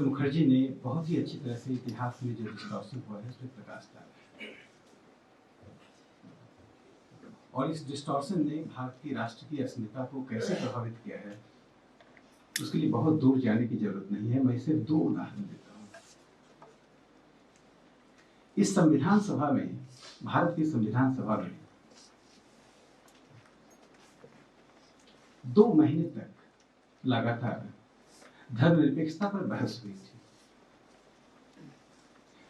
Doctor Mukherjee ने बहुत ही अच्छी तरह से इतिहास में जो डिस्टॉर्शन हुआ है उस पर प्रकाश डाला और इस डिस्टॉर्शन ने भारत की राष्ट्र की अस्मिता को कैसे प्रभावित किया है उसके लिए बहुत दूर जाने की जरूरत नहीं है। मैं सिर्फ दो उदाहरण देता हूँ। इस संविधान सभा में, भारत की संविधान सभा में 2 महीने तक लगातार धर्मनिरपेक्षता पर बहस हुई थी।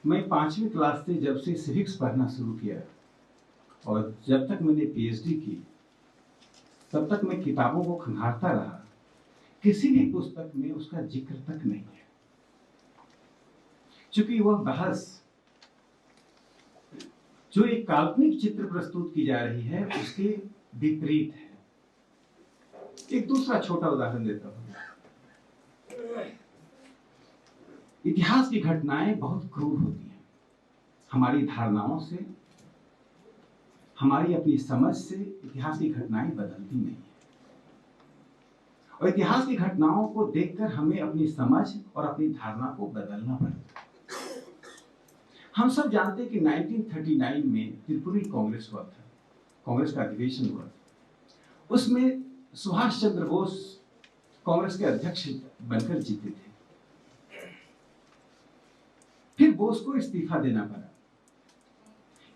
मैं 5वीं क्लास से जब से सिविक्स पढ़ना शुरू किया और जब तक मैंने पीएचडी की तब तक मैं किताबों को खंगालता रहा, किसी भी पुस्तक में उसका जिक्र तक नहीं है, क्योंकि वह बहस जो एक काल्पनिक चित्र प्रस्तुत की जा रही है उसके विपरीत है। एक दूसरा छोटा उदाहरण देता हूं। इतिहास की घटनाएं बहुत क्रूर होती हैं। हमारी धारणाओं से, हमारी अपनी समझ से इतिहास की घटनाएं बदलती नहीं है और इतिहास की घटनाओं को देखकर हमें अपनी समझ और अपनी धारणा को बदलना पड़ता है। हम सब जानते हैं कि 1939 में त्रिपुरी कांग्रेस हुआ था, कांग्रेस का अधिवेशन हुआ था। उसमें सुभाष चंद्र बोस कांग्रेस के अध्यक्ष बनकर जीते थे। फिर बोस को इस्तीफा देना पड़ा।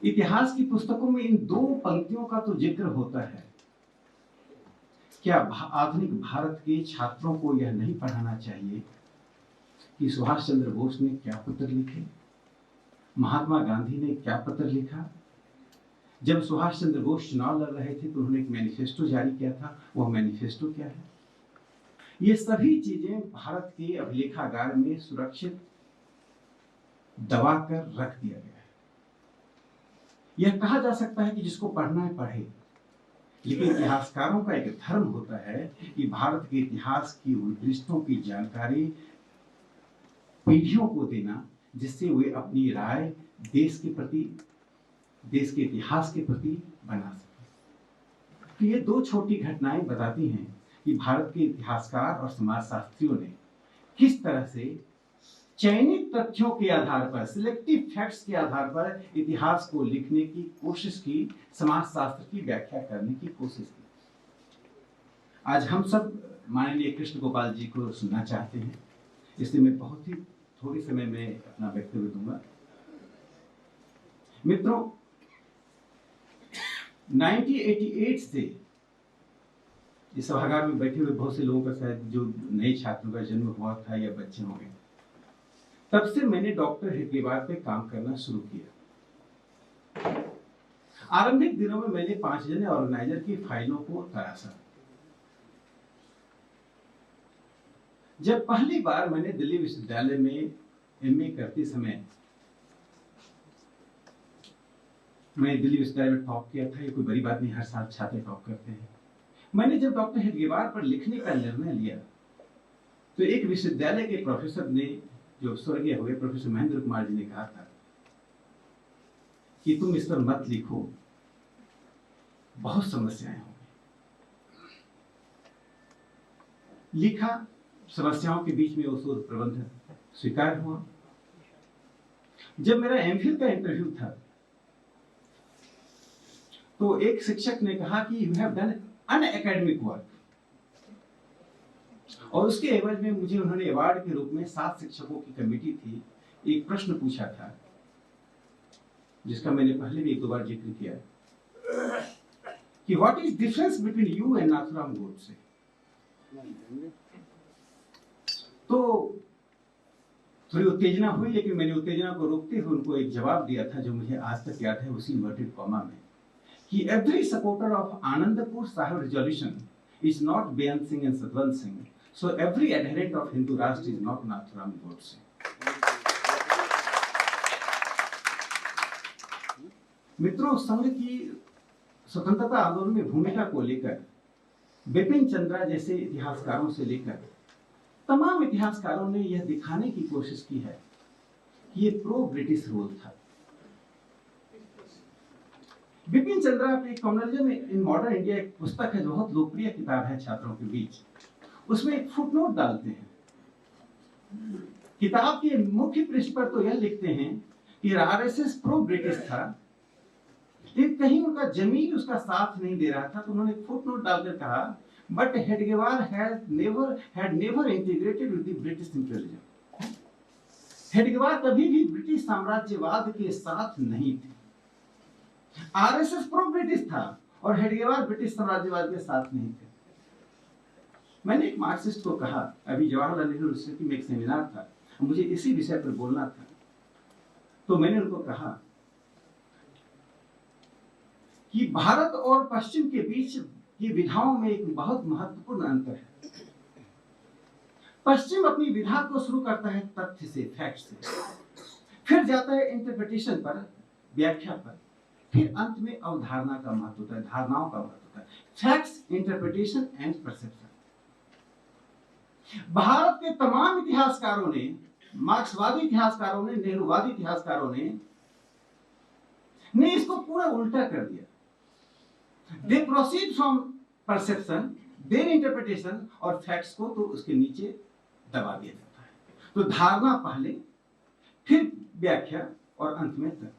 इतिहास की पुस्तकों में इन 2 पंक्तियों का तो जिक्र होता है। क्या आधुनिक भारत के छात्रों को यह नहीं पढ़ाना चाहिए कि सुभाष चंद्र बोस ने क्या पत्र लिखे, महात्मा गांधी ने क्या पत्र लिखा? जब सुभाष चंद्र बोस चुनाव लड़ रहे थे तो उन्होंने एक मैनिफेस्टो जारी किया था। वह मैनिफेस्टो क्या है? ये सभी चीजें भारत के अभिलेखागार में सुरक्षित दबा कर रख दिया गया है। यह कहा जा सकता है कि जिसको पढ़ना है पढ़े, लेकिन इतिहासकारों का एक धर्म होता है कि भारत के इतिहास की उत्कृष्टों की जानकारी पीढ़ियों को देना, जिससे वे अपनी राय देश के प्रति, देश के इतिहास के प्रति बना सके। तो ये 2 छोटी घटनाएं बताती हैं कि भारत के इतिहासकार और समाजशास्त्रियों ने किस तरह से चयनित तथ्यों के आधार पर, सिलेक्टिव फैक्ट्स के आधार पर इतिहास को लिखने की कोशिश की, समाजशास्त्र की व्याख्या करने की कोशिश की। आज हम सब माननीय कृष्ण गोपाल जी को सुनना चाहते हैं, इसलिए मैं बहुत ही थोड़ी समय में अपना वक्तव्य दूंगा। मित्रों, 1988 से इस सभागार में बैठे हुए बहुत से लोगों का शायद जो नए छात्रों का जन्म हुआ था या बच्चे होंगे, तब से मैंने डॉक्टर हेडगेवार पे काम करना शुरू किया। आरंभिक दिनों में मैंने 5 जने ऑर्गेनाइजर की फाइलों को तराशा। जब पहली बार मैंने दिल्ली विश्वविद्यालय में एमए करते समय मैं दिल्ली विश्वविद्यालय में टॉप किया था। ये कोई बड़ी बात नहीं, हर साल छात्र टॉप करते हैं। मैंने जब डॉक्टर हेडगेवार पर लिखने का निर्णय लिया तो एक विश्वविद्यालय के प्रोफेसर ने, जो स्वर्गीय हुए प्रोफेसर महेंद्र कुमार जी ने कहा था कि तुम इस पर मत लिखो, बहुत समस्याएं होंगी। लिखा, समस्याओं के बीच में वो शोध प्रबंध स्वीकार हुआ। जब मेरा एमफिल का इंटरव्यू था तो एक शिक्षक ने कहा कि यू हैव डन अनएकेडमिक वर्क, और उसके एवज में मुझे उन्होंने अवार्ड के रूप में 7 शिक्षकों की कमेटी थी, एक प्रश्न पूछा था जिसका मैंने पहले भी 1-2 बार जिक्र किया कि what is difference between you and Nathuram Godse. तो थोड़ी उत्तेजना हुई, लेकिन मैंने उत्तेजना को रोकते हुए उनको एक जवाब दिया था जो मुझे आज तक याद है, उसी इन्वर्टेड कॉमा में, कि every supporter of Anandpur Sahib resolution is not Beant Singh and Satwant Singh, so every adherent of Hindu राष्ट्र इज नॉट नाथुराम गोडसे। मित्रों, संघ की स्वतंत्रता आंदोलन में भूमिका को लेकर बिपिन चंद्रा जैसे इतिहासकारों से लेकर तमाम इतिहासकारों ने यह दिखाने की कोशिश की है कि ये प्रो ब्रिटिश रूल था। बिपिन चंद्रा अपने कम्युनलिज्म इन मॉडर्न इंडिया एक पुस्तक है, जो बहुत लोकप्रिय किताब है छात्रों के बीच। उसमें एक फुटनोट डालते हैं किताब के मुख्य पृष्ठ पर तो यह लिखते हैं कि आरएसएस प्रो ब्रिटिश था, लेकिन कहीं उनका जमीन उसका साथ नहीं दे रहा था, तो उन्होंने एक फुटनोट डालकर कहा, but Hedgewar had never integrated with the British imperialism. Hedgewar कभी भी ब्रिटिश साम्राज्यवाद के साथ नहीं थे। आरएसएस प्रो ब्रिटिश था और हेडगेवार ब्रिटिश साम्राज्यवाद के साथ नहीं थे। मैंने एक मार्क्सिस्ट को कहा, अभी जवाहरलाल नेहरू यूनिवर्सिटी में एक सेमिनार था, मुझे इसी विषय पर बोलना था, तो मैंने उनको कहा कि भारत और पश्चिम के बीच की विधाओं में एक बहुत महत्वपूर्ण अंतर है। पश्चिम अपनी विधा को शुरू करता है तथ्य से, फैक्ट से, फिर जाता है इंटरप्रिटेशन पर, व्याख्या पर, फिर अंत में अवधारणा का महत्व होता है, धारणाओं का महत्व होता है। Facts, interpretation and perception. Bharat के तमाम इतिहासकारों ने, मार्क्सवादी इतिहासकारों ने, नेहरूवादी इतिहासकारों ने इसको पूरा उल्टा कर दिया। They proceed from perception, then interpretation, और फैक्ट्स को तो उसके नीचे दबा दिया जाता है। तो धारणा पहले, फिर व्याख्या और अंत में तथ्य।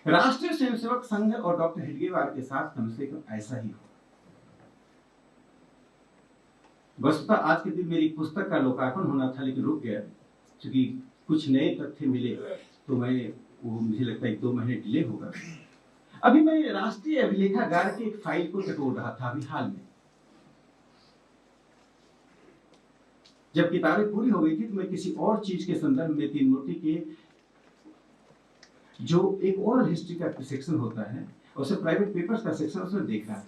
राष्ट्रीय स्वयंसेवक संघ और डॉक्टर हेडगेवार के साथ कम से कम ऐसा ही हो। वस्तुतः आज के दिन मेरी पुस्तक का लोकार्पण होना था, लेकिन रुक गया क्योंकि कुछ नए तथ्य मिले, तो मुझे लगता है 1-2 महीने डिले होगा। अभी मैं राष्ट्रीय अभिलेखागार की एक फाइल को टटोल रहा था अभी हाल में। जब किताबें पूरी हो गई थी तो मैं किसी और चीज के संदर्भ में तीनमूर्ति के जो एक ओरल हिस्ट्री का सेक्शन होता है, उसे प्राइवेट पेपर्स का सेक्शन, उसमें देख रहा था।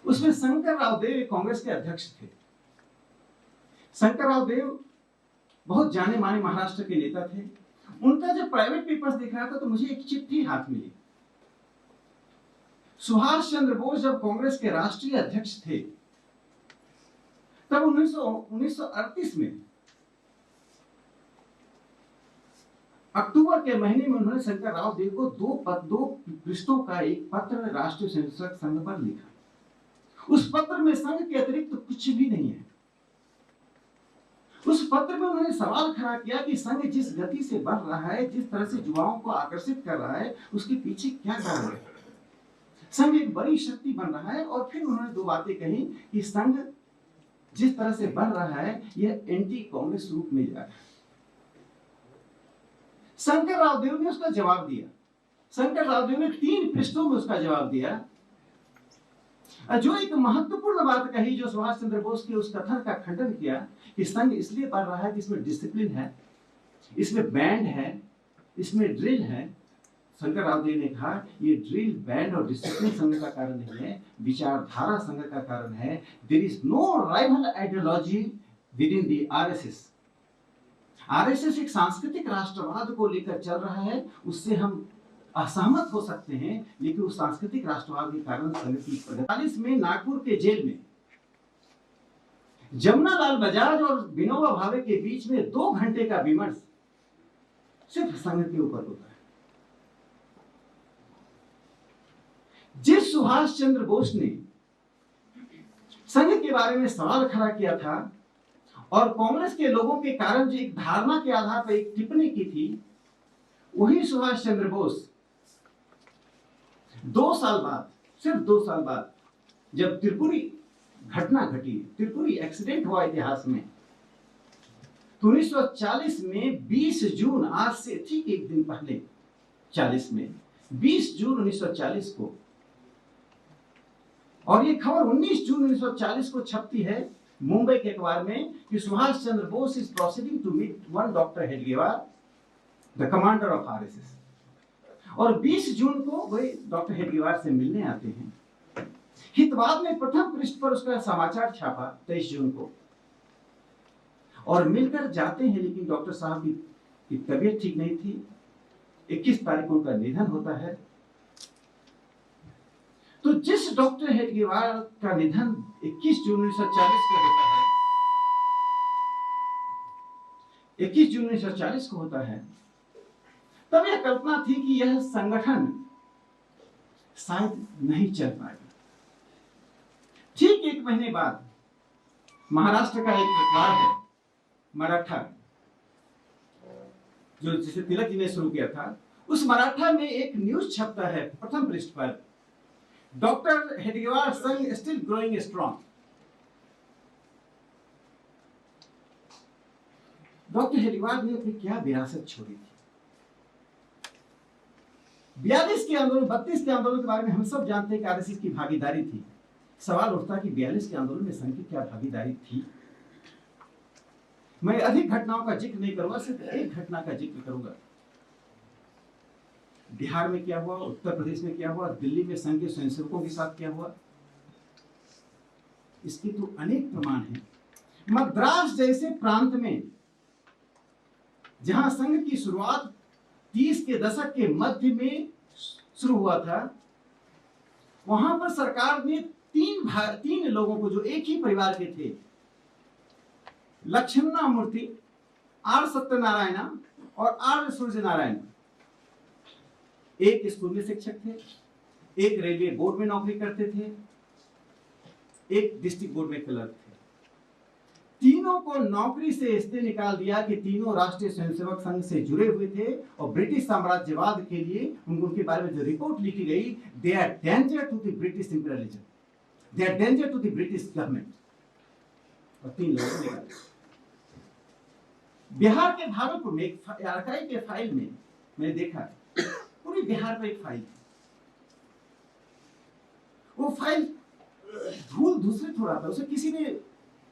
उसमें शंकर राव देव कांग्रेस के अध्यक्ष थे। शंकर राव देव बहुत जाने माने महाराष्ट्र के नेता थे। उनका जब प्राइवेट पेपर्स देख रहा था तो मुझे एक चिट्ठी हाथ मिली। सुभाष चंद्र बोस जब कांग्रेस के राष्ट्रीय अध्यक्ष थे, तब 1938 में अक्टूबर के महीने में उन्होंने शंकर राव देव को 2 पृष्ठों का एक पत्र राष्ट्रीय स्वयंसेवक संघ पर लिखा। उस पत्र में संघ के अतिरिक्त तो कुछ भी नहीं है। उस पत्र में उन्होंने सवाल खड़ा किया कि संघ जिस गति से बढ़ रहा है, जिस तरह से युवाओं को आकर्षित कर रहा है, उसके पीछे क्या कारण है। संघ एक बड़ी शक्ति बन रहा है। और फिर उन्होंने 2 बातें कही कि संघ जिस तरह से बढ़ रहा है, यह एंटी कांग्रेस रूप में जा रहा है। शंकर राव देव ने उसका जवाब दिया। शंकर राव देव ने 3 पृष्ठों में उसका जवाब दिया। जो एक महत्वपूर्ण बात कही, जो सुभाष चंद्र बोस के उस कथन का खंडन किया कि संघ इसलिए बढ़ रहा है कि इसमें डिसिप्लिन है, इसमें बैंड है, इसमें ड्रिल है। शंकर राव देव ने कहा ये ड्रिल, बैंड और डिसिप्लिन संघ का कारण नहीं है, विचारधारा संघ का कारण है। There is no rival ideology within the RSS. RSS एक सांस्कृतिक राष्ट्रवाद को लेकर चल रहा है, उससे हम असहमत हो सकते हैं, लेकिन उस सांस्कृतिक राष्ट्रवाद के कारण संघ की 45 में नागपुर के जेल में जमुनालाल बजाज और विनोबा भावे के बीच में 2 घंटे का विमर्श सिर्फ संघ के ऊपर होता है। जिस सुभाष चंद्र बोस ने संघ के बारे में सवाल खड़ा किया था और कांग्रेस के लोगों के कारण जो एक धारणा के आधार पर एक टिप्पणी की थी, वही सुभाष चंद्र बोस 2 साल बाद, सिर्फ 2 साल बाद, जब त्रिपुरी घटना घटी, त्रिपुरी एक्सीडेंट हुआ इतिहास में, तो 1940 में 20 जून, आज से ठीक एक दिन पहले 40 में 20 जून 1940 को, और ये खबर 19 जून 1940 को छपती है मुंबई के अखबार में कि Subhash Chandra Bose is proceeding to meet one doctor Hedgewar, the commander of RSS. और 20 जून को वे डॉक्टर हेडगेवार से मिलने आते हैं। हितवाद में प्रथम पृष्ठ पर उसका समाचार छापा 23 जून को, और मिलकर जाते हैं, लेकिन डॉक्टर साहब की तबीयत ठीक नहीं थी। 21 तारीख को उनका निधन होता है। तो जिस डॉक्टर हेडगेवार का निधन 21 जून 1940 को होता है, 21 जून 1940 को होता है, तब यह कल्पना थी कि यह संगठन शायद नहीं चल पाएगा। ठीक 1 महीने बाद महाराष्ट्र का एक अखबार है, मराठा, जो जिसे तिलक जी ने शुरू किया था, उस मराठा में एक न्यूज छपता है प्रथम पृष्ठ पर, डॉक्टर हेडगेवार संघ still growing strong. Doctor Hedgewar ने अपनी क्या विरासत छोड़ी थी। 42 के आंदोलन, 32 के आंदोलन के बारे में हम सब जानते हैं कि आरएसएस की भागीदारी थी। सवाल उठता कि 42 के आंदोलन में संघ की क्या भागीदारी थी। मैं अधिक घटनाओं का जिक्र नहीं करूंगा, सिर्फ एक घटना का जिक्र करूंगा। बिहार में क्या हुआ, उत्तर प्रदेश में क्या हुआ, दिल्ली में संघ के स्वयंसेवकों के साथ क्या हुआ, इसके तो अनेक प्रमाण हैं। मद्रास जैसे प्रांत में जहां संघ की शुरुआत 30 के दशक के मध्य में शुरू हुआ था, वहां पर सरकार ने तीन लोगों को जो एक ही परिवार के थे, लक्ष्मणा मूर्ति, आर सत्यनारायण और आर सूर्य नारायण, एक स्कूल में शिक्षक थे, एक रेलवे बोर्ड में नौकरी करते थे, एक डिस्ट्रिक्ट बोर्ड में क्लर्क थे। तीनों को नौकरी से इसलिए निकाल दिया कि तीनों राष्ट्रीय स्वयंसेवक संघ से जुड़े हुए थे और ब्रिटिश साम्राज्यवाद के लिए उनके बारे में जो रिपोर्ट लिखी गई, they are danger to the British imperialism, they are danger to the British government, और 3 लोगों को निकाल दिया। बिहार के भागलपुर में एक आर्काइव के फाइल में मैंने देखा, पूरी बिहार पर एक फाइल थी। वो फाइल धूल दूसरे थोड़ा था, उसे किसी ने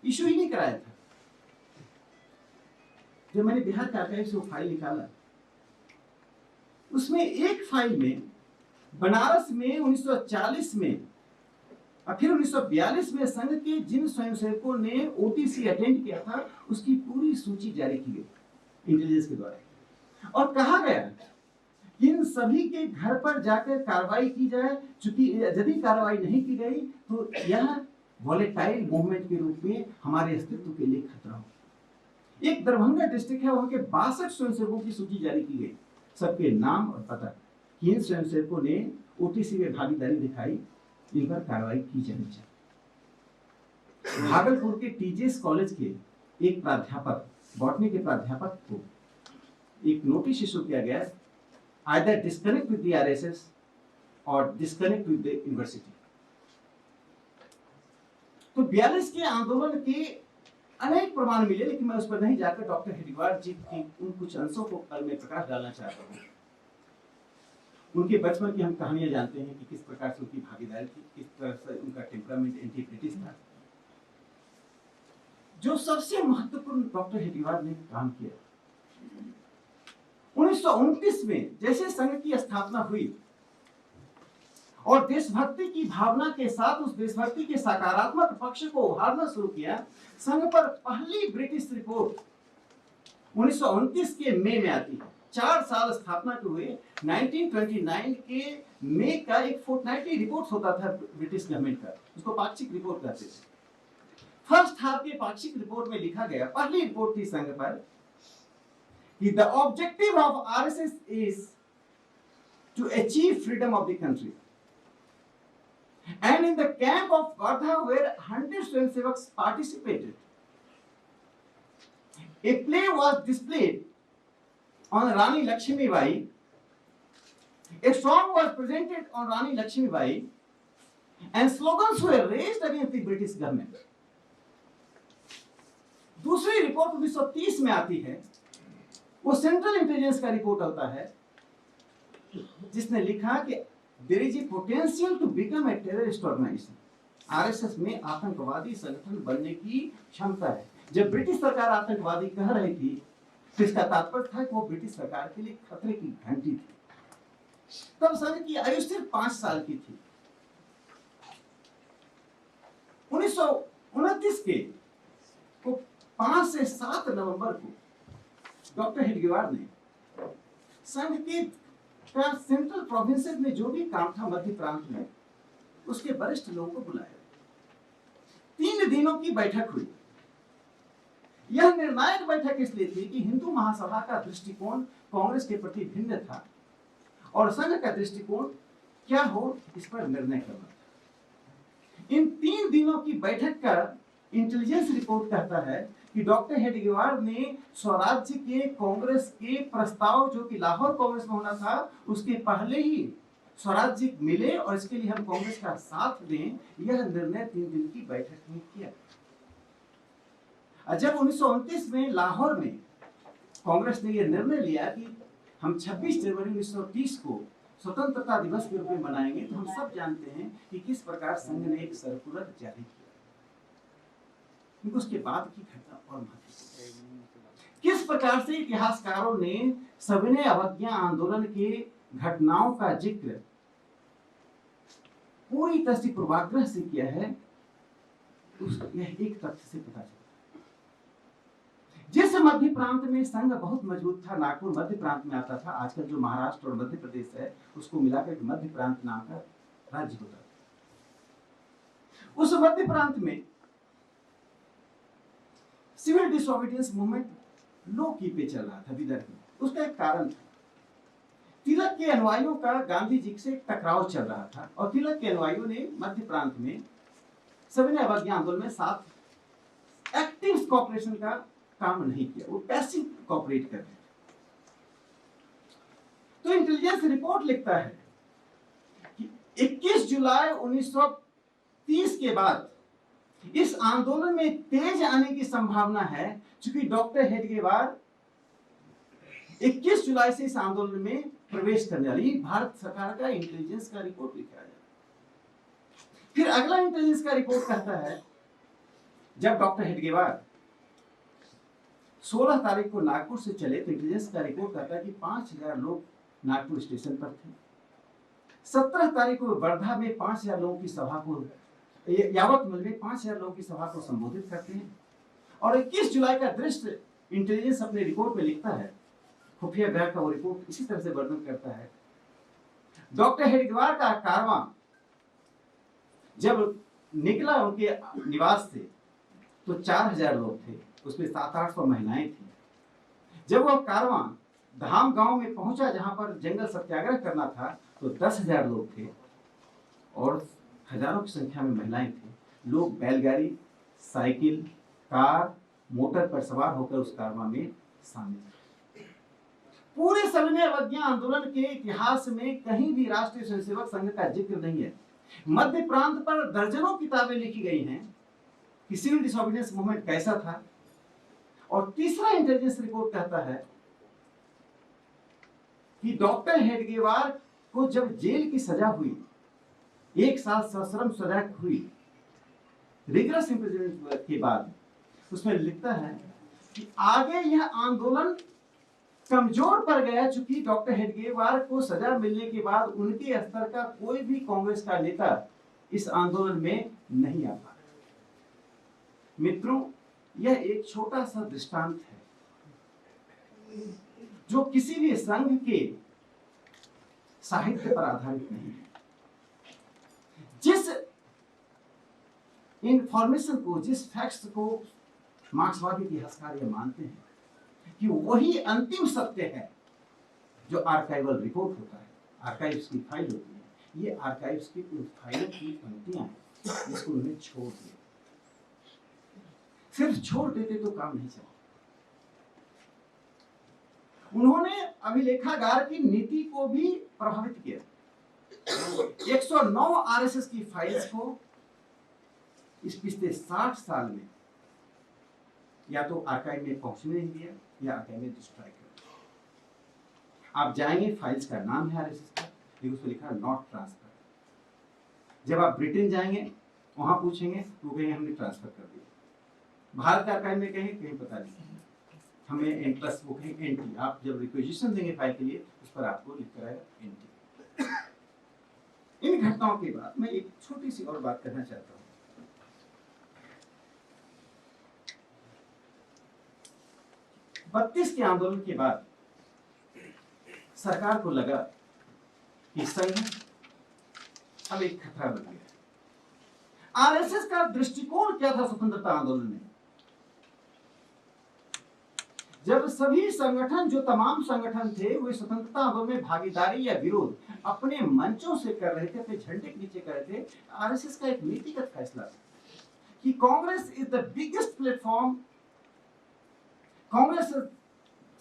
इशू ही नहीं कराया था। जब मैंने बिहार के आर्काइव से वो फाइल निकाला, उसमें एक फाइल में बनारस में 1940 में और फिर 1942 में संघ के जिन स्वयंसेवकों ने ओटीसी अटेंड किया था, उसकी पूरी सूची जारी की गई इंटेलिजेंस के द्वारा, और कहा गया इन सभी के घर पर जाकर कार्रवाई की जाए, चूंकि यदि कार्रवाई नहीं की गई तो यह वॉलेटाइल मूवमेंट के रूप में हमारे अस्तित्व के लिए खतरा हो। एक दरभंगा डिस्ट्रिक्ट है, वहां के 62 स्वयंसेवकों की सूची जारी की गई, सबके नाम और पता, किन स्वयंसेवकों ने ओटीसी में भागीदारी दिखाई, इन पर कार्रवाई की जानी चाहिए। भागलपुर के टीजीएस कॉलेज के एक प्राध्यापक, बॉटनी के प्राध्यापक को एक नोटिस इशू किया गया, either disconnect with the RSS और डिस्कनेक्ट विद द यूनिवर्सिटी। तो 42 के आंदोलन के अनेक प्रमाण मिले, लेकिन मैं उस पर नहीं जाकर डॉक्टर हेडगेवार जी की उन कुछ अंशों को कल में प्रकाश डालना चाहता हूँ। उनके बचपन की हम कहानियां जानते हैं कि किस प्रकार से उनकी भागीदारी थी, किस तरह से उनका टेम्परामेंट एंटी ब्रिटिश था। जो सबसे महत्वपूर्ण डॉक्टर हेडगेवार ने काम किया, 1929 में जैसे संघ की स्थापना हुई और देशभक्ति की भावना के साथ उस देशभक्ति के सकारात्मक पक्ष को उभारना शुरू किया, संघ पर पहली ब्रिटिश रिपोर्ट 1929 के मई में आती है। 4 साल स्थापना के हुए 1929 के मई का एक फोर्टनाइटली रिपोर्ट होता था ब्रिटिश गवर्नमेंट का, उसको पाक्षिक रिपोर्ट कहते थे। फर्स्ट हाफ के पाक्षिक रिपोर्ट में लिखा गया, पहली रिपोर्ट थी संघ पर, कि the objective of RSS is to achieve freedom of the country. And in the camp of Wardha, where 100 Swayamsevaks participated, a play was displayed on Rani Lakshmi Bai, a song was presented on Rani Lakshmi Bai, and slogans were raised against the British government. दूसरी report 1930 में आती है, वो central intelligence का report होता है, जिसने लिखा कि there is a potential to become a terrorist organisation, RSS में आतंकवादी संगठन बनने की क्षमता है। जब ब्रिटिश सरकार आतंकवादी कह रही थी, तो इसका तात्पर्य था कि वो ब्रिटिश सरकार के लिए खतरे की घंटी थी। तब संघ की आयु सिर्फ 5 साल की थी। 1929 के 5 से 7 नवंबर को डॉक्टर हेडगेवार ने संघ के सेंट्रल प्रोविंसेस में जो भी काम था मध्य प्रांत में, उसके वरिष्ठ लोगों को बुलाया। 3 दिनों की बैठक हुई। यह निर्णायक बैठक इसलिए थी कि हिंदू महासभा का दृष्टिकोण कांग्रेस के प्रति भिन्न था और संघ का दृष्टिकोण क्या हो, इस पर निर्णय करना था। इन 3 दिनों की बैठक का इंटेलिजेंस रिपोर्ट कहता है कि डॉक्टर हेडगेवार ने स्वराज्य के कांग्रेस के प्रस्ताव जो कि लाहौर कांग्रेस में होना था उसके पहले ही स्वराज्य मिले और इसके लिए हम कांग्रेस का साथ दें, यह निर्णय 3 दिन की बैठक में किया। जब 1929 में लाहौर में कांग्रेस ने यह निर्णय लिया कि हम 26 जनवरी 1930 को स्वतंत्रता दिवस के रूप में मनाएंगे, तो हम सब जानते हैं कि किस प्रकार संघ ने एक सर्कुलर जारी किया। क्योंकि उसके बाद की घटना और महत्वपूर्ण, किस प्रकार से इतिहासकारों ने सविनय अवज्ञा आंदोलन के घटनाओं का जिक्र पूरी तरह से पूर्वाग्रह से किया है, यह एक तथ्य से पता चलता है। जिस मध्य प्रांत में संघ बहुत मजबूत था, नागपुर मध्य प्रांत में आता था, आजकल जो महाराष्ट्र और मध्य प्रदेश है उसको मिलाकर एक मध्य प्रांत नाम का राज्य होता था। उस मध्य प्रांत में सिविल डिसोबीडियंस मूवमेंट लो की पे चल रहा था विदर्भ में। उसका एक कारण था, तिलक के अनुयायियों का गांधी जी से टकराव चल रहा था और तिलक के अनुयायियों ने मध्य प्रांत में सविनय अवज्ञा आंदोलन में साथ एक्टिव कॉपरेशन का काम नहीं किया, वो पैसिव कॉपरेट कर रहे थे। तो इंटेलिजेंस रिपोर्ट लिखता है कि 21 जुलाई 1930 के बाद इस आंदोलन में तेज आने की संभावना है, क्योंकि डॉक्टर हेडगेवार 21 जुलाई से इस आंदोलन में प्रवेश करने वाली। भारत सरकार का इंटेलिजेंस का रिपोर्ट लिखा जाए। फिर अगला इंटेलिजेंस का रिपोर्ट कहता है, जब डॉक्टर हेडगेवार 16 तारीख को नागपुर से चले तो इंटेलिजेंस का रिपोर्ट कहता है कि 5000 लोग नागपुर स्टेशन पर थे। 17 तारीख को वर्धा में 5000 लोगों की सभा को, यावतमल में 5000 लोगों की सभा को संबोधित करते हैं। और 21 जुलाई का दृश्य इंटेलिजेंस अपने रिपोर्ट में लिखता है, खुफिया विभाग का वो रिपोर्ट इसी तरह से वर्णन करता है। डॉक्टर हेडगेवार का कारवां जब निकला उनके निवास से तो 4000 लोग थे, उसमें 700-800 महिलाएं थी। जब वह कारवां धाम गांव में पहुंचा जहां पर जंगल सत्याग्रह करना था तो 10,000 लोग थे और हजारों की संख्या में महिलाएं थी। लोग बैलगाड़ी, साइकिल, कार, मोटर पर सवार होकर उस कारवां में शामिल थे। पूरे सविनय अवज्ञा आंदोलन के इतिहास में कहीं भी राष्ट्रीय स्वयंसेवक संघ का जिक्र नहीं है। मध्य प्रांत पर दर्जनों किताबें लिखी गई हैं कि सिविल डिसोबीडियंस मूवमेंट कैसा था। और तीसरा इंटेलिजेंस रिपोर्ट कहता है कि डॉक्टर हेडगेवार को जब जेल की सजा हुई, 1 साल सश्रम सजा हुई, रिगरस इम्प्रिजनमेंट के बाद, उसमें लिखता है कि आगे यह आंदोलन कमजोर पड़ गया, चूंकि डॉक्टर हेडगेवार को सजा मिलने के बाद उनके स्तर का कोई भी कांग्रेस का नेता इस आंदोलन में नहीं आ पाया। मित्रों, यह एक छोटा सा दृष्टांत है जो किसी भी संघ के साहित्य पर आधारित नहीं है। जिस इंफॉर्मेशन को, जिस फैक्ट्स को मार्क्सवादी इतिहासकार ये मानते हैं कि वही अंतिम सत्य है, जो आर्काइवल रिपोर्ट होता है, आर्काइव्स की फाइल होती है, ये आर्काइव्स की फाइलों की पंक्तियां हैं जिसको उन्होंने छोड़ दिया। सिर्फ छोड़ देते तो काम नहीं चला। उन्होंने अभिलेखागार की नीति को भी प्रभावित किया। 109 आरएसएस की फाइल्स को इस पिछले 60 साल में या तो आर्काइव में पहुंचने नहीं दिया या आर्काइव में डिस्ट्रॉय कर दिया। आप जाएंगे, फाइल्स का नाम है आरएसएस का, लेकिन उसमें लिखा नॉट ट्रांसफर। जब आप ब्रिटेन जाएंगे, वहां पूछेंगे तो कहेंगे हमने ट्रांसफर कर दिया। भारत के आर्काइव में कहीं पता नहीं, हमें एंट्रस वो कहें एंटी। आप जब रिक्वेजिशन देंगे फाइल के लिए, उस पर आपको लिख कर आएगा एंटी। इन घटनाओं के बाद मैं एक छोटी सी और बात करना चाहता हूं। 32 के आंदोलन के बाद सरकार को लगा कि संघ अब एक खतरा बन गया। आरएसएस का दृष्टिकोण क्या था स्वतंत्रता आंदोलन में? जब सभी संगठन, जो तमाम संगठन थे, वे स्वतंत्रता आंदोलन में भागीदारी या विरोध अपने मंचों से कर रहे थे, अपने झंडे के नीचे कर रहे थे, आरएसएस का एक नीतिगत फैसला था कि Congress is the biggest platform Congress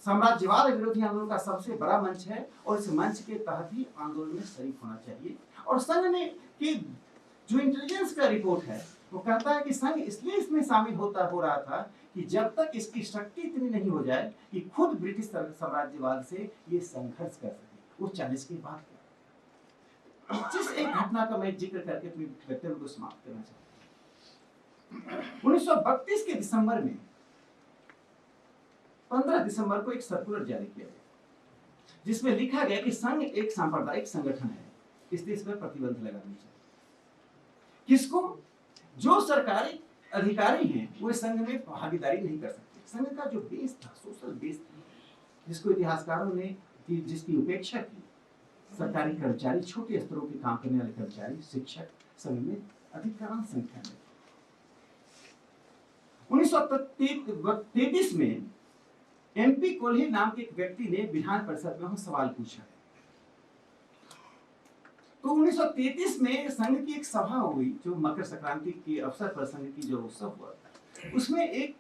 साम्राज्यवाद विरोधी आंदोलन का सबसे बड़ा मंच है और इस मंच के तहत ही आंदोलन में शरीक होना चाहिए। और संघ ने कि जो इंटेलिजेंस का रिपोर्ट है वो कहता है कि संघ इसलिए इसमें शामिल हो रहा था कि जब तक इसकी शक्ति इतनी नहीं हो जाए कि खुद ब्रिटिश साम्राज्यवाद से ये संघर्ष कर सके। वो 40 के बाद जिस एक घटना का मैं जिक्र करके अपने वक्तव्य को समाप्त करना चाहता हूं। 1932 के दिसंबर में 15 दिसंबर को एक सर्कुलर जारी किया गया जिसमें लिखा गया कि संघ एक सांप्रदायिक संगठन है, इसलिए इस पर प्रतिबंध लगाना चाहिए। किसको? जो सरकारी अधिकारी हैं वो संघ में भागीदारी नहीं कर सकते। संघ का जो बेस था, सोशल बेस था, जिसको इतिहासकारों ने जिसकी उपेक्षा की, सरकारी कर्मचारी, छोटे स्तरों के काम करने वाले कर्मचारी, शिक्षक संघ में अधिकांश संख्या में। 1933 में MP कोल्हे नाम के एक व्यक्ति ने विधान परिषद में सवाल पूछा। तो 1933 में संघ की एक सभा हुई जो मकर संक्रांति के अवसर पर संघ की जो उत्सव हुआ था, उसमें एक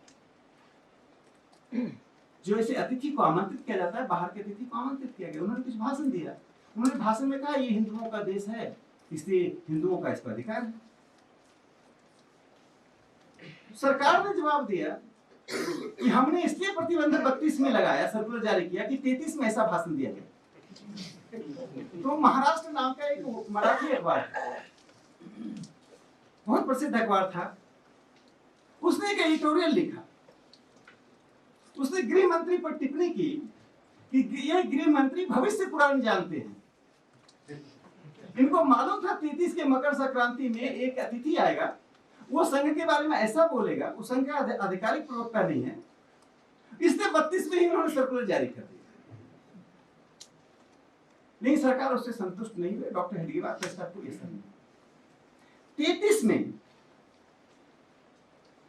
जो ऐसे अतिथि को आमंत्रित किया जाता है, बाहर के अतिथि को आमंत्रित किया गया। उन्होंने कुछ भाषण दिया। उन्होंने भाषण में कहा ये हिंदुओं का देश है, इसलिए हिंदुओं का इस पर अधिकार है। सरकार ने जवाब दिया कि हमने इसलिए प्रतिबंध 32 में लगाया, सर्कुलर जारी किया कि 33 में ऐसा भाषण दिया गया। तो महाराष्ट्र नाम का एक मराठी अखबार बहुत प्रसिद्ध अखबार था, उसने एक एडिटोरियल लिखा। उसने गृह मंत्री पर टिप्पणी की कि यह गृह मंत्री भविष्य पुराण जानते हैं। इनको मालूम था 33 के मकर संक्रांति में एक अतिथि आएगा, वो संघ के बारे में ऐसा बोलेगा, उस संघ का आधिकारिक प्रवक्ता नहीं है, इसलिए 32 में ही उन्होंने सर्कुलर जारी कर दिया। लेकिन सरकार उससे संतुष्ट नहीं हुई। डॉक्टर हेडगेवार प्रस्ताव को 33 में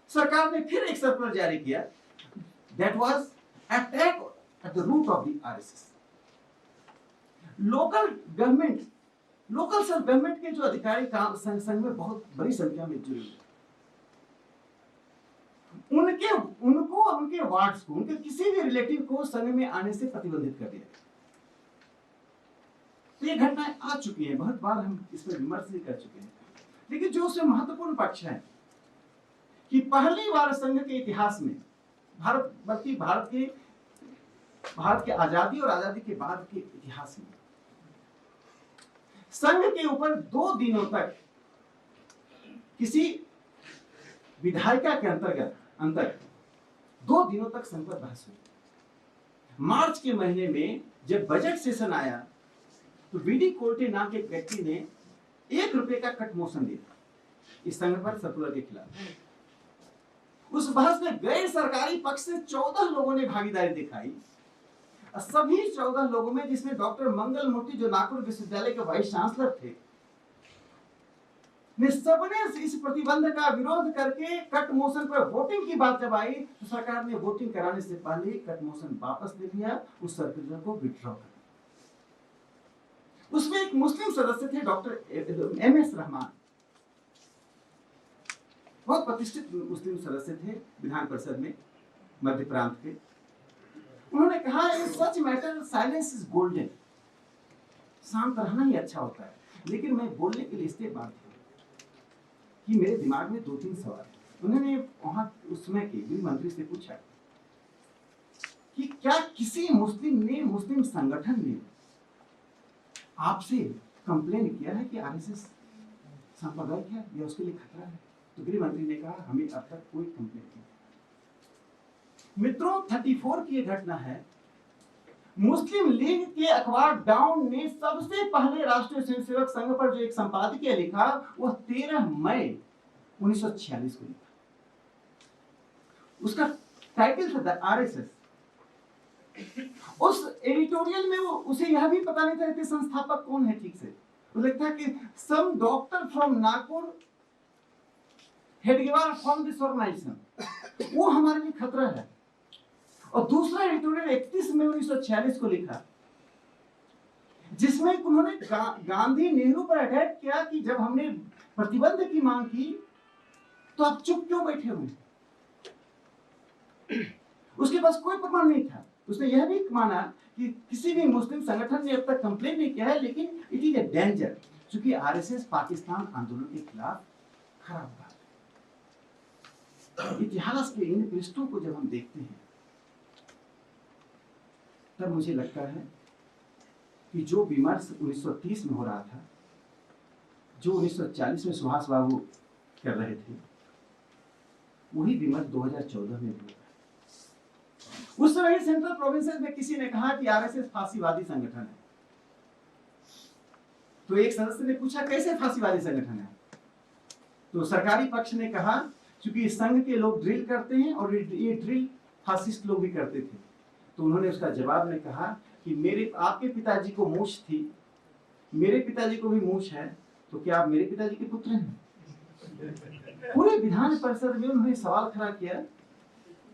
सरकार ने फिर एक सर्कुलर जारी किया, that was attack at the root of the RSS। Local self government के जो अधिकारी काम संघ में बहुत बड़ी संख्या में जुड़े हुए, उनको और उनके वार्ड्स को, उनके किसी भी रिलेटिव को संघ में आने से प्रतिबंधित कर दिया। तो ये घटनाएं आ चुकी हैं, बहुत बार हम इस पर विमर्श भी कर चुके हैं। लेकिन जो उसमें महत्वपूर्ण पक्ष है कि पहली बार संघ के इतिहास में भारत के आजादी और आजादी के बाद के इतिहास में संघ के ऊपर 2 दिनों तक किसी विधायिका के अंतर्गत 2 दिनों तक संघ पर बहस हुई। मार्च के महीने में जब बजट सेशन आया तो बीडी कोल्टे नाम के एक व्यक्ति ने ₹1 का कट मोशन दिया इस संघ पर सर्कुलर के खिलाफ। उस बहस में गैर सरकारी पक्ष से 14 लोगों ने भागीदारी दिखाई। सभी 14 लोगों में, जिसमें डॉक्टर मंगल मूर्ति जो नागपुर विश्वविद्यालय के वाइस चांसलर थे, सबने इस प्रतिबंध का विरोध करके कट मोशन पर वोटिंग की बात जब आई तो सरकार ने वोटिंग कराने से पहले कट मोशन वापस ले लिया, उस सर्कुलर को विथड्रॉ कर। उसमें एक मुस्लिम सदस्य थे, डॉक्टर MS रहमान, बहुत प्रतिष्ठित मुस्लिम सदस्य थे विधान परिषद में, मध्य प्रांत के। उन्होंने कहा सच मैटर साइलेंस इज गोल्डन, शांत रहना ही अच्छा होता है। लेकिन मैं बोलने के लिए इसलिए बात है कि मेरे दिमाग में 2-3 सवाल है। उन्होंने वहां उस समय के गृह मंत्री से पूछा कि क्या किसी मुस्लिम संगठन ने आपसे कंप्लेन किया है कि RSS सांप्रदायिक है या उसके लिए खतरा है? तो गृह मंत्री ने कहा हमें अब तक कोई कंप्लेन नहीं। मित्रों, 34 की यह घटना है। मुस्लिम लीग के अखबार डाउन ने सबसे पहले राष्ट्रीय स्वयंसेवक संघ पर जो एक संपादकीय लिखा वह 13 मई 1946 को लिखा। उसका टाइटल था द RSS। उस एडिटोरियल में वो उसे यह भी पता नहीं था कि संस्थापक कौन है ठीक से। वो लिखता है कि some doctor from Nagpur Hedgewar from this organisation, वो हमारे लिए खतरा है। और दूसरा एडिटोरियल 31 मई 1946 को लिखा जिसमें उन्होंने गांधी नेहरू पर अटैक किया कि जब हमने प्रतिबंध की मांग की तो आप चुप क्यों बैठे हुए। उसके पास कोई प्रमाण नहीं था। उसने यह भी माना कि किसी भी मुस्लिम संगठन ने अब तक कंप्लेन नहीं किया है, लेकिन इट इज ए डेंजर, क्योंकि आरएसएस पाकिस्तान आंदोलन के खिलाफ खड़ा हुआ है। इतिहास के इन पृष्ठों को जब हम देखते हैं तब मुझे लगता है कि जो विमर्श 1930 में हो रहा था, जो 1940 में सुभाष बाबू कर रहे थे, वही विमर्श 2014 में भी हुआ। उस समय सेंट्रल प्रोविंसेस में किसी ने कहा कि आरएसएस फांसीवादी संगठन है, तो एक सदस्य ने पूछा कैसे फांसीवादी संगठन है, तो सरकारी पक्ष ने कहा क्योंकि संघ के लोग ड्रिल करते हैं और ये ड्रिल फासिस्ट लोग भी करते थे। तो उन्होंने उसका जवाब में कहा कि आपके पिताजी को मूछ थी, मेरे पिताजी को भी मूछ है, तो क्या आप मेरे पिताजी के पुत्र हैं? पूरे विधान परिषद में उन्होंने सवाल खड़ा किया।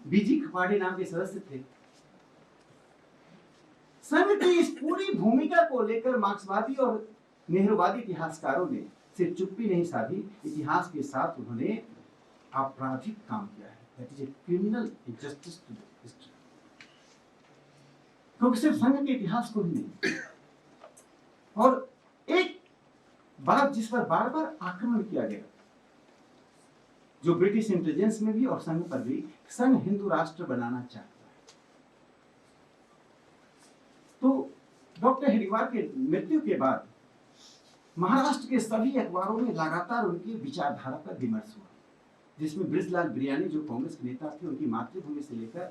बीजी खपाड़े नाम के सदस्य थे। संघ की इस पूरी भूमिका को लेकर मार्क्सवादी और नेहरूवादी इतिहासकारों ने सिर्फ चुप्पी नहीं साधी, इतिहास के साथ उन्होंने आपराधिक काम किया है। That is a criminal injustice to history. क्योंकि सिर्फ संघ के इतिहास को ही नहीं, और एक बात जिस पर बार बार आक्रमण किया गया, जो ब्रिटिश इंटेलिजेंस में भी और संघ पर भी, संघ हिंदू राष्ट्र बनाना चाहता है। तो डॉक्टर हेडगेवार के मृत्यु के बाद महाराष्ट्र के सभी अखबारों में लगातार उनकी विचारधारा पर विमर्श हुआ, जिसमें बृजलाल बिरयानी जो कांग्रेस के नेता थे, उनकी मातृभूमि से लेकर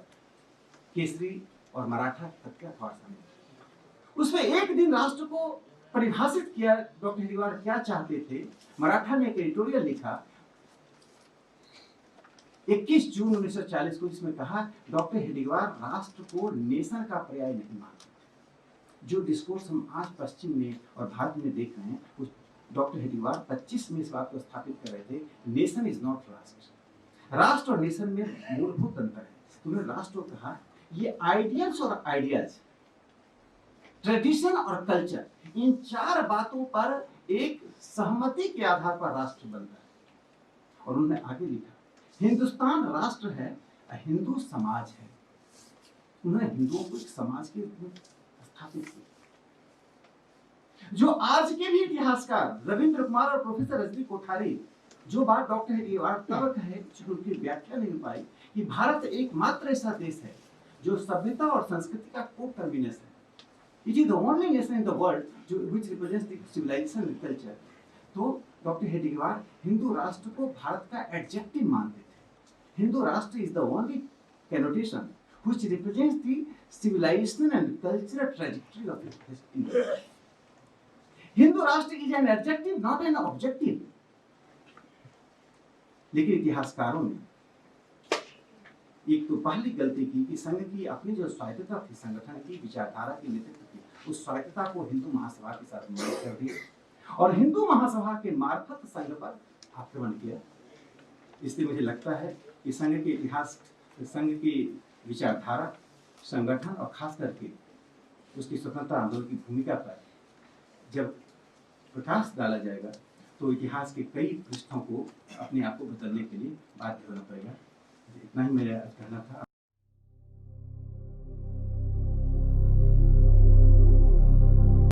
केसरी और मराठा तक के अखबार शामिल। उसमें एक दिन राष्ट्र को परिभाषित किया डॉक्टर हेडगेवार क्या चाहते थे। मराठा ने एक एडिटोरियल लिखा 21 जून 1940 को, जिसमें कहा डॉक्टर हेडगेवार राष्ट्र को नेशन का पर्याय नहीं मानते। जो डिस्कोर्स हम आज पश्चिम में और भारत में देख रहे हैं, उस डॉक्टर हेडगेवार 25 में इस बात को स्थापित कर रहे थे, नेशन इज नॉट राष्ट्र। राष्ट्र और नेशन में मूलभूत अंतर है। उन्होंने राष्ट्र को कहा ये आइडियल्स और आइडियाज, ट्रेडिशन और कल्चर, इन चार बातों पर एक सहमति के आधार पर राष्ट्र बनता है। और उन्होंने आगे लिखा हिंदुस्तान राष्ट्र है, हिंदू समाज है। उन्होंने हिंदुओं को एक समाज के रूप में स्थापित किया। जो आज के भी इतिहासकार रविंद्र कुमार और प्रोफेसर रजनी कोठारी जो बात डॉक्टर हेडगेवार तब कहे, उनकी व्याख्या नहीं पाई कि भारत एकमात्र ऐसा देश है जो सभ्यता और संस्कृति का को-टर्मिनस है। It is the only nation in the world जो which represents the civilisation and culture. तो डॉक्टर हेडगेवार हिंदू राष्ट्र को भारत का एडजेक्टिव मानते थे। हिंदू राष्ट्र is the only connotation which represents the civilization and cultural trajectory of India. Hindu राष्ट्र is an adjective, not an objective. लेकिन इतिहासकारों ने एक तो पहली गलती की कि संघ की अपनी जो स्वायत्तता थी, संगठन की विचारधारा की नेतृत्व की, उस स्वायत्तता को हिंदू महासभा के साथ मिल कर दिया और हिंदू महासभा के मार्फत संघ पर आक्रमण किया। इसलिए मुझे लगता है कि संघ के इतिहास, संघ की विचारधारा, संगठन और खास करके उसकी स्वतंत्रता आंदोलन की भूमिका पर जब प्रकाश डाला जाएगा तो इतिहास के कई पृष्ठों को अपने आप को बदलने के लिए बाध्य होना पड़ेगा। इतना ही मेरा कहना था।